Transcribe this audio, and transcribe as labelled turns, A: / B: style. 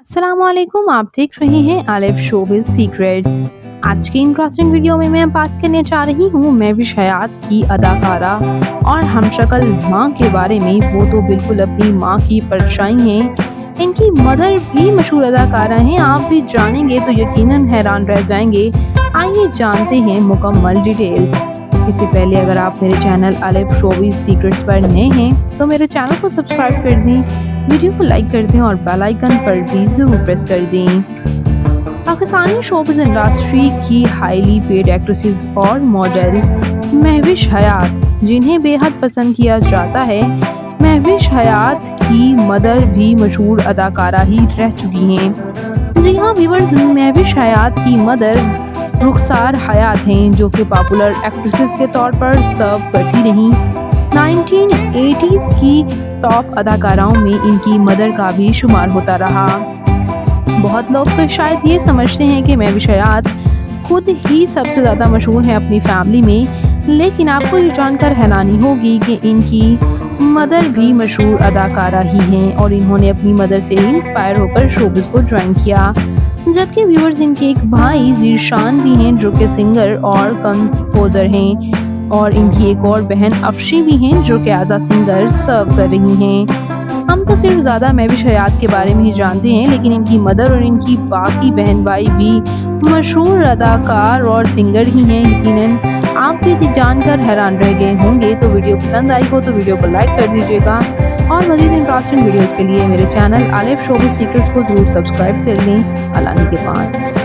A: अस्सलामुअलैकुम, आप देख रहे हैं आलिफ शोबिज़ सीक्रेट्स। आज की इंटरेस्टिंग वीडियो में मैं बात करने जा रही हूँ महविश हयात की अदाकारा और हमशक्ल माँ के बारे में। वो तो बिल्कुल अपनी माँ की परछाई हैं। इनकी मदर भी मशहूर अदाकारा हैं। आप भी जानेंगे तो यकीनन हैरान रह जाएंगे। आइए जानते हैं मुकम्मल डिटेल्स। इससे पहले अगर आप मेरे चैनल आलिफ शोबिज़ सीक्रेट्स पर नए हैं तो मेरे चैनल को सब्सक्राइब कर दें, वीडियो को लाइक कर दें और बेल आइकन पर भी ज़रूर प्रेस कर दें। पाकिस्तानी शोबिज़ इंडस्ट्री की हाईली पेड एक्ट्रेसेस और मॉडल महविश हयात, जिन्हें बेहद पसंद किया जाता है। महविश हयात की मदर भी मशहूर अदाकारा ही रह चुकी हैं। जी हाँ व्यूअर्स, महविश हयात की मदर रुखसार हयात हैं, जो कि पॉपुलर एक्ट्रेसेस के तौर पर सर्व करती रहीं। 1980s की टॉप अदाकाराओं में इनकी मदर का भी शुमार होता रहा। बहुत लोग तो शायद ये समझते हैं कि महविश हयात खुद ही सबसे ज़्यादा मशहूर है अपनी फैमिली में, लेकिन आपको ये जानकर हैरानी होगी कि इनकी मदर भी मशहूर अदाकारा ही हैं और इन्होंने अपनी मदर से ही इंस्पायर होकर शोबिज़ को ज्वाइन किया। जबकि व्यूअर्स, इनके एक भाई ज़ीशान भी हैं जो कि सिंगर और कंपोज़र हैं, और इनकी एक और बहन अफशी भी हैं जो कि एज अ सिंगर सर्व कर रही हैं। हम तो सिर्फ ज़्यादा महविश हयात के बारे में ही जानते हैं, लेकिन इनकी मदर और इनकी बाकी बहन भाई भी मशहूर अदाकार और सिंगर ही हैं। यकीनन आप भी जानकर हैरान रह गए होंगे। तो वीडियो पसंद आई हो तो वीडियो को लाइक कर दीजिएगा और मज़ीद इंटरेस्टिंग वीडियोज़ के लिए मेरे चैनल आलिफ शोबिज़ सीक्रेट्स को ज़रूर सब्सक्राइब कर लें। अल्लाह के बाद।